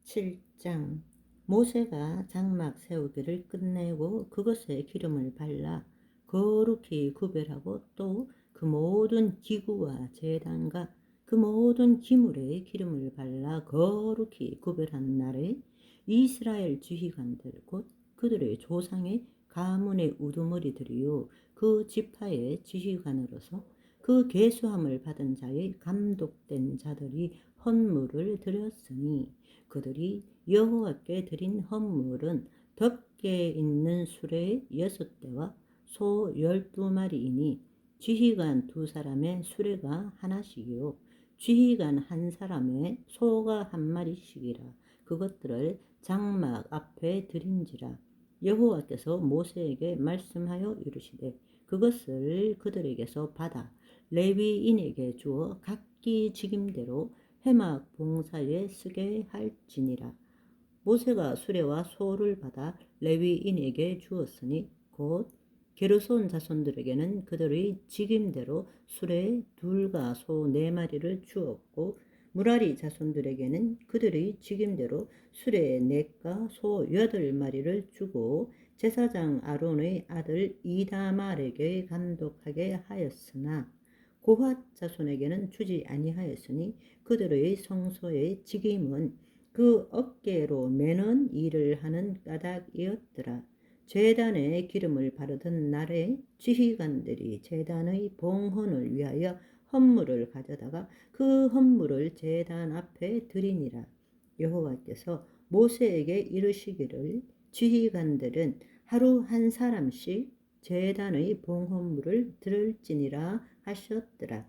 7장. 모세가 장막 세우기를 끝내고 그것에 기름을 발라 거룩히 구별하고 또 그 모든 기구와 제단과 그 모든 기물에 기름을 발라 거룩히 구별한 날에 이스라엘 지휘관들 곧 그들의 조상의 가문의 우두머리들이요 그 지파의 지휘관으로서 그 계수함을 받은 자의 감독된 자들이 헌물을 드렸으니 그들이 여호와께 드린 헌물은 덮개 있는 수레 6대와 소 12마리이니 지휘관 2사람의 수레가 하나씩이요 지휘관 1사람의 소가 1마리씩이라. 그것들을 장막 앞에 드린지라. 여호와께서 모세에게 말씀하여 이르시되 그것을 그들에게서 받아 레위인에게 주어 각기 직임대로 회막 봉사에 쓰게 할지니라. 모세가 수레와 소를 받아 레위인에게 주었으니 곧 게르손 자손들에게는 그들의 직임대로 수레 2과 소 4마리를 주었고 무라리 자손들에게는 그들의 직임대로 수레 4과 소 8마리를 주고 제사장 아론의 아들 이다말에게 감독하게 하였으나 고핫 자손에게는 주지 아니하였으니 그들의 성소의 직임은 그 어깨로 매는 일을 하는 까닭이었더라. 제단에 기름을 바르던 날에 지휘관들이 제단의 봉헌을 위하여 헌물을 가져다가 그 헌물을 제단 앞에 드리니라. 여호와께서 모세에게 이르시기를 지휘관들은 하루 1사람씩 제단의 봉헌물을 들을지니라 하셨더라.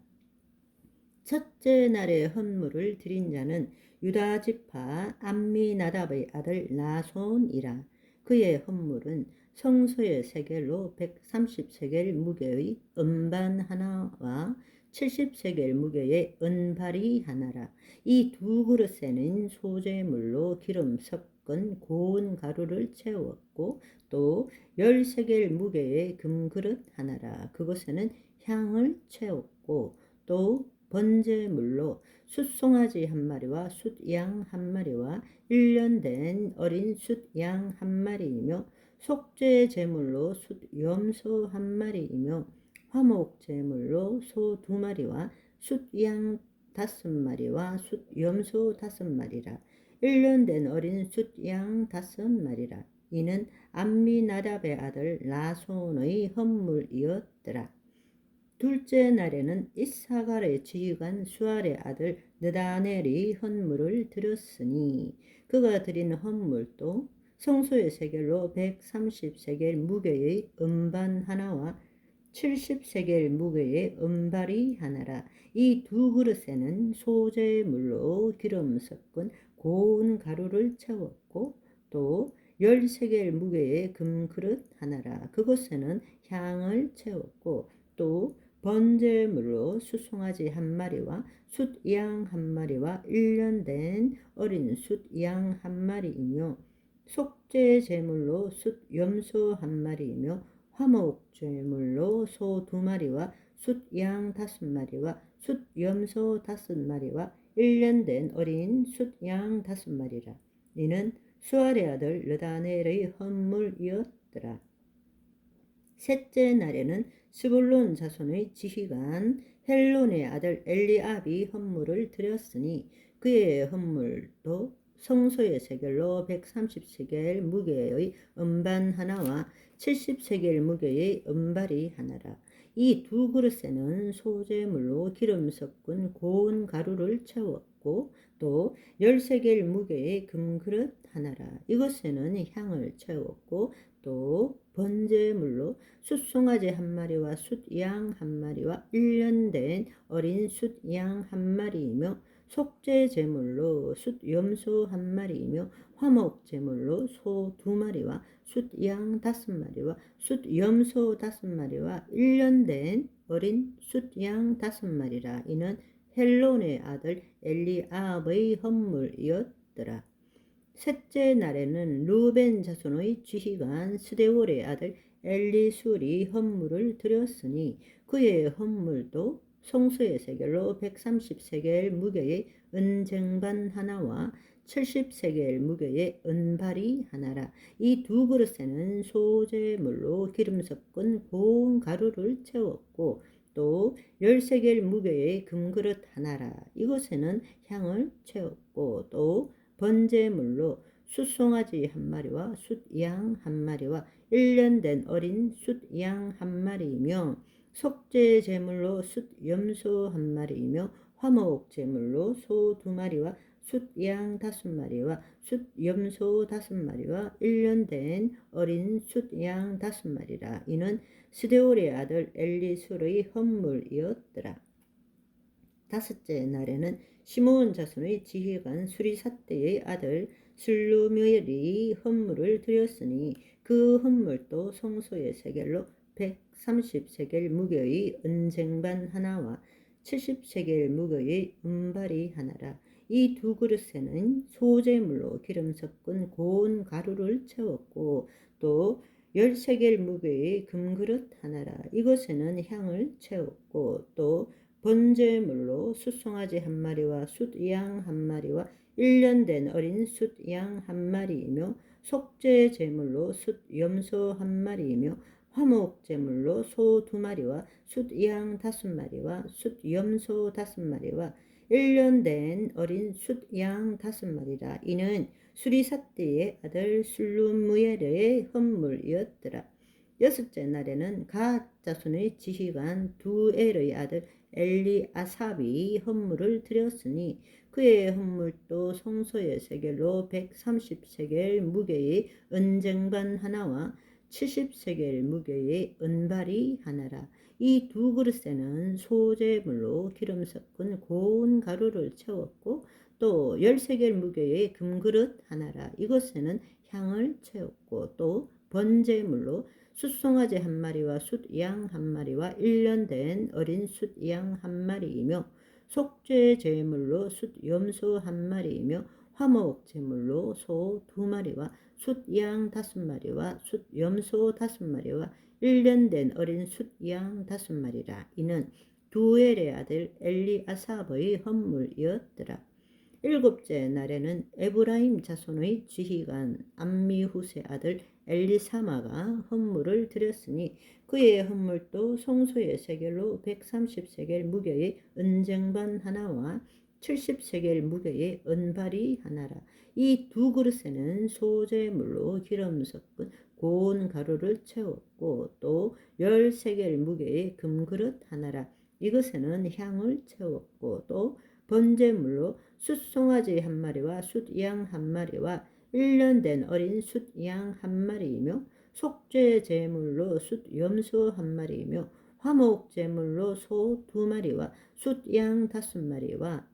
첫째 날에 헌물을 드린 자는 유다 지파 암미나답의 아들 나손이라. 그의 헌물은 성소의 세겔로 130세겔 무게의 은반 하나와 70세겔 무게의 은발이 하나라. 이 2그릇에는 소재물로 기름 섞은 고운 가루를 채웠고 또 10세겔 무게의 금그릇 하나라. 그것에는 향을 채웠고 또 번제물로 숫송아지 1마리와 숫양 1마리와 1년 된 어린 숫양 1마리이며 속죄 제물로 숫염소 1마리이며 화목 제물로 소 2마리와 숫양 5마리와 숫염소 5마리라. 1년 된 어린 숫양 5마리라. 이는 암미나답의 아들 나손의 헌물이었더라. 둘째 날에는 이사갈의 지휘관 수알의 아들 느다넬이 헌물을 드렸으니 그가 드린 헌물도 성소의 세겔로 130세겔 무게의 은반 하나와 70세겔 무게의 은발이 하나라. 이 2그릇에는 소재물로 기름 섞은 고운 가루를 채웠고 또 10세겔 무게의 금그릇 하나라. 그것에는 향을 채웠고 또 번제물로 숫송아지 1마리와 숫양 1마리와 1년 된 어린 숫양 1마리이며 속죄 제물로 숫염소 1마리이며 화목 제물로 소 2마리와 숫양 5마리와 숫염소 5마리와 1년 된 어린 숫양 5마리라. 이는 수알의 아들 르다넬의 헌물이었더라. 셋째 날에는 스불론 자손의 지휘관 헬론의 아들 엘리압이 헌물을 드렸으니 그의 헌물도 성소의 세겔로 130세겔 무게의 은반 하나와 70세겔 무게의 은발이 하나라. 이 2그릇에는 소재물로 기름 섞은 고운 가루를 채웠고 또 10세겔 무게의 금그릇 하나라. 이것에는 향을 채웠고 또 번제물로 숫송아지 1마리와 숫양 1마리와 1년 된 어린 숫양 1마리이며 속죄 제물로 숫염소 1마리이며 화목 제물로 소 2마리와 숫양 5마리와 숫염소 5마리와 1년 된 어린 숫양 5마리라. 이는 헬론의 아들 엘리압의 헌물이었더라. 셋째 날에는 루벤 자손의 지휘관 스데월의 아들 엘리술이 헌물을 드렸으니 그의 헌물도 성소의 세겔로 130세겔 무게의 은쟁반 하나와 70세겔 무게의 은발이 하나라. 이 두 그릇에는 소재물로 기름 섞은 고운 가루를 채웠고 또 10세겔 무게의 금그릇 하나라. 이것에는 향을 채웠고 또 번제물로 숫송아지 한 마리와 숫양 한 마리와 1년 된 어린 숫양 한 마리이며 속죄 제물로 숫염소 한 마리이며 화목 제물로 소 2마리와 숫양 5마리와 숫염소 5마리와 1년 된 어린 숫양 5마리라. 이는 스데올의 아들 엘리술의 헌물이었더라. 다섯째 날에는 시므온 자손의 지휘관 수리삿대의 아들 슬루미엘이 헌물을 드렸으니 그 헌물도 성소의 세겔로 130세겔 무게의 은쟁반 하나와 70세겔 무게의 은발이 하나라. 이 두 그릇에는 소재물로 기름 섞은 고운 가루를 채웠고 또 10세겔 무게의 금그릇 하나라. 이것에는 향을 채웠고 또 번제물로 숫송아지 한 마리와 숫양 한 마리와 1년 된 어린 숫양 한 마리이며 속죄 제물로 숫염소 한 마리이며 화목 제물로 소 2마리와 숫양 5마리와 숫염소 5마리와 1년 된 어린 숫양 5마리라. 이는 수리삿대의 아들 슬루무엘의 헌물이었더라. 여섯째 날에는 갓 자손의 지휘관 두엘의 아들 엘리아삽이 헌물을 드렸으니 그의 헌물도 성소의 세겔로 130세겔 무게의 은쟁반 하나와 70세겔 무게의 은발이 하나라. 이 두 그릇에는 소재물로 기름 섞은 고운 가루를 채웠고 또 10세겔 무게의 금그릇 하나라. 이것에는 향을 채웠고 또 번제물로 숫송아지 한 마리와 숫양 한 마리와 1년 된 어린 숫양 한 마리이며 속죄 제물로 숫염소 한 마리이며 화목 제물로 소 2마리와 숫양 5마리와 숫염소 5마리와 1년 된 어린 숫양 5마리라. 이는 두엘의 아들 엘리아삽의 헌물이었더라. 일곱째 날에는 에브라임 자손의 지휘관 암미후세 아들 엘리사마가 헌물을 드렸으니 그의 헌물도 성소의 세겔로 130세겔 무게의 은쟁반 하나와 70세겔 무게의 은발이 하나라. 이 두 그릇에는 소재물로 기름 섞은 고운 가루를 채웠고 또 10세겔 무게의 금그릇 하나라. 이것에는 향을 채웠고 또 번제물로 숫송아지 한 마리와 숫양 한 마리와 1년 된 어린 숫양 한 마리이며 속죄 제물로 숫염소 한 마리이며 화목 제물로 소 2마리와 숫양 5마리와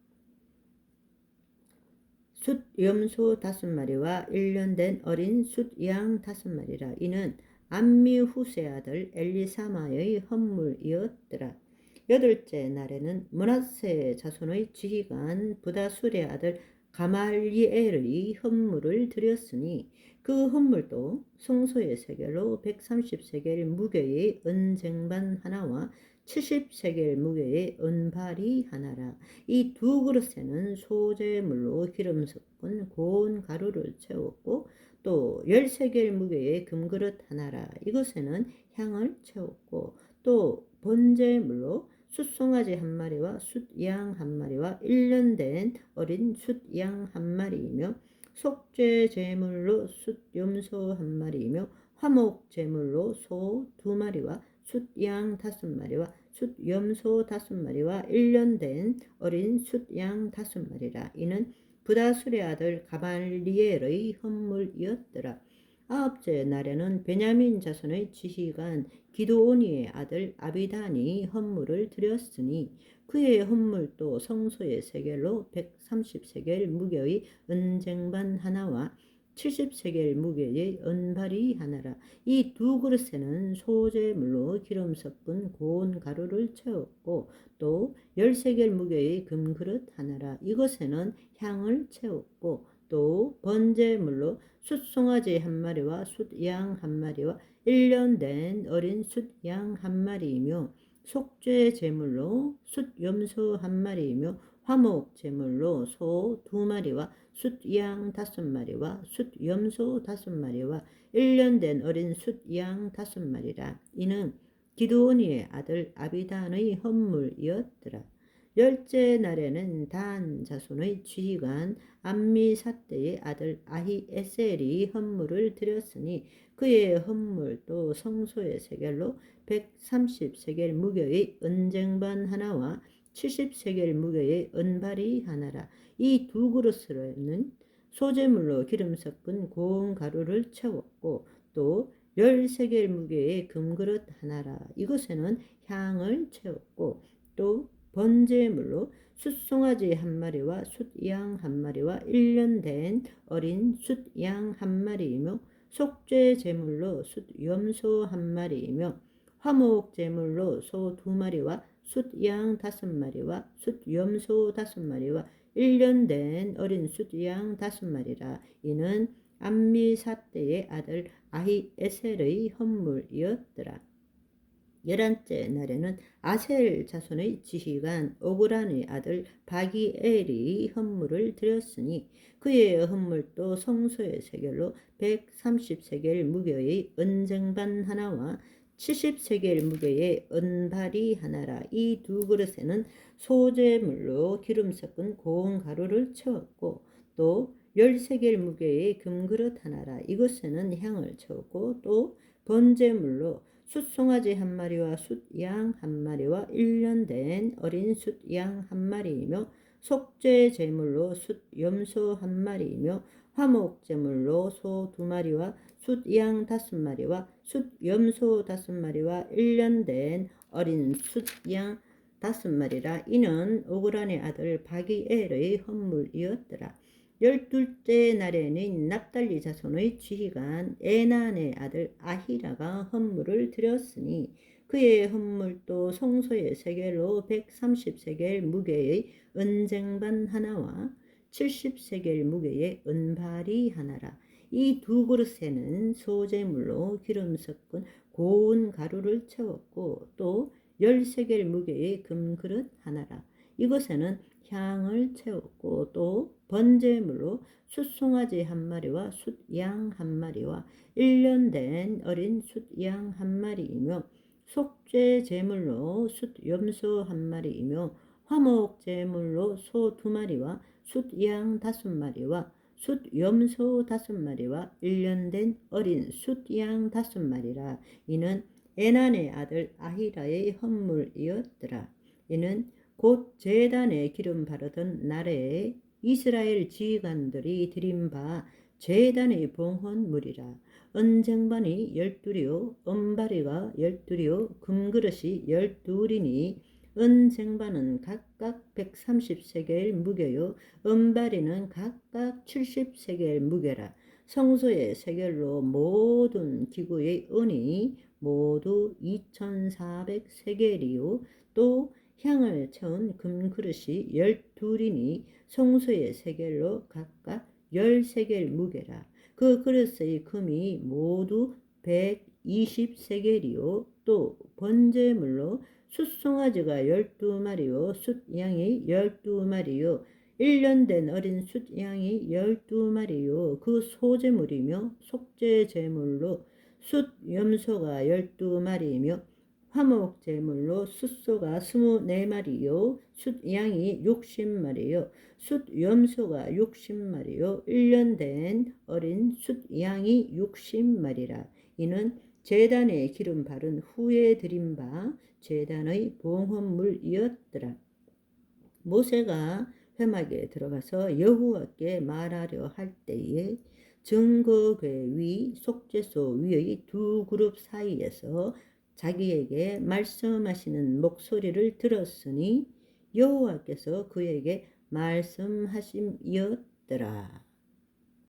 숫염소 5마리와 1년 된 어린 숫양 5마리라. 이는 암미후세 아들 엘리사마의 헌물이었더라. 여덟째 날에는 므낫세 자손의 지휘관 부다술의 아들 가말리엘의 헌물을 드렸으니 그 헌물도 성소의 세겔로 130세겔 무게의 은쟁반 하나와 70세겔 무게의 은발이 하나라. 이 두 그릇에는 소재물로 기름 섞은 고운 가루를 채웠고 또 10세겔 무게의 금그릇 하나라. 이것에는 향을 채웠고 또 번제물로 숫송아지 한 마리와 숫양 한 마리와 1년 된 어린 숫양 한 마리이며 속죄 제물로 숫염소 한 마리이며 화목 제물로 소 2마리와 숫양 5마리와 숫염소 5마리와 1년 된 어린 숫양 5마리라. 이는 부다술의 아들 가말리엘의 헌물이었더라. 아홉째 날에는 베냐민 자손의 지휘관 기드오니의 아들 아비단이 헌물을 드렸으니 그의 헌물도 성소의 세겔로 130세겔 무게의 은쟁반 하나와 70세겔 무게의 은발이 하나라. 이 두 그릇에는 소재물로 기름 섞은 고운 가루를 채웠고 또 10세겔 무게의 금그릇 하나라. 이것에는 향을 채웠고 또 번제물로 숫송아지 한 마리와 숫양 한 마리와 1년 된 어린 숫양 한 마리이며 속죄 제물로 숫염소 한 마리이며 화목 제물로 소 2마리와 숫양 5마리와 숫염소 5마리와 1년 된 어린 숫양 5마리라. 이는 기드온이의 아들 아비단의 헌물이었더라. 열째 날에는 단 자손의 지휘관 암미사대의 아들 아히에셀이 헌물을 드렸으니 그의 헌물도 성소의 세겔로 130세겔 무게의 은쟁반 하나와 70세겔 무게의 은발이 하나라. 이 2그릇으로는 소재물로 기름 섞은 고운 가루를 채웠고 또 10세겔 무게의 금그릇 하나라. 이것에는 향을 채웠고 또 번제물로 숫송아지 1마리와 숫양 1마리와 1년 된 어린 숫양 1마리이며 속죄 제물로 숫염소 1마리이며 화목 제물로 소 2마리와 숫양 5마리와 숫염소 5마리와 1년 된 어린 숫양 5마리라. 이는 암미사대의 아들 아히에셀의 헌물이었더라. 11째 날에는 아셀 자손의 지휘관 오그란의 아들 바기엘이 헌물을 드렸으니 그의 헌물도 성소의 세겔로 130세겔 무게의 은쟁반 하나와 70세겔 무게의 은발이 하나라. 이 2그릇에는 소재물로 기름 섞은 고운 가루를 채웠고 또 10세겔 무게의 금그릇 하나라. 이것에는 향을 채웠고 또 번제물로 숫송아지 1마리와 숫양 1마리와 1년 된 어린 숫양 1마리이며 속죄 제물로 숫염소 1마리이며 화목 제물로 소 2마리와 숫양 5마리와 숫염소 5마리와 1년 된 어린 숫양 5마리라. 이는 오그란의 아들 바기엘의 헌물이었더라. 12째 날에는 납달리 자손의 지휘관 에난의 아들 아히라가 헌물을 드렸으니 그의 헌물도 성소의 세겔로 130세겔 무게의 은쟁반 하나와 70세겔 무게의 은발이 하나라. 이 2그릇에는 소재물로 기름 섞은 고운 가루를 채웠고 또 10세겔 무게의 금그릇 하나라. 이것에는 향을 채웠고 또 번제물로 숫송아지 1마리와 숫양 1마리와 1년 된 어린 숫양 1마리이며 속죄 제물로 숫염소 1마리이며 화목 제물로 소 2마리와 숫양 5마리와 숫염소 5마리와 1년 된 어린 숫양 5마리라. 이는 에난의 아들 아히라의 헌물이었더라. 이는 곧 제단에 기름 바르던 날에 이스라엘 지휘관들이 드린 바 제단의 봉헌물이라. 은쟁반이 12려 은바리가 12려 금그릇이 12이니 은쟁반은 각각 130세겔 무게요 은바리는 각각 70세겔 무게라. 성소의 세겔로 모든 기구의 은이 모두 2400세겔이요 또 향을 채운 금그릇이 12이니 성소의 세겔로 각각 10세겔 무게라. 그 그릇의 금이 모두 120세겔이요 또 번제물로 숫송아지가 12마리요 숫양이 12마리요 1년 된 어린 숫양이 12마리요 그 소제물이며 속죄 제물로 숫염소가 12마리이며 화목 제물로 숫소가 24마리요 숫양이 60마리요 숫염소가 60마리요 1년 된 어린 숫양이 60마리라. 이는 제단에 기름 바른 후에 드린 바 제단의 봉헌물이었더라. 모세가 회막에 들어가서 여호와께 말하려 할 때에 증거궤 위 속죄소 위의 2그룹 사이에서 자기에게 말씀하시는 목소리를 들었으니 여호와께서 그에게 말씀하심이었더라.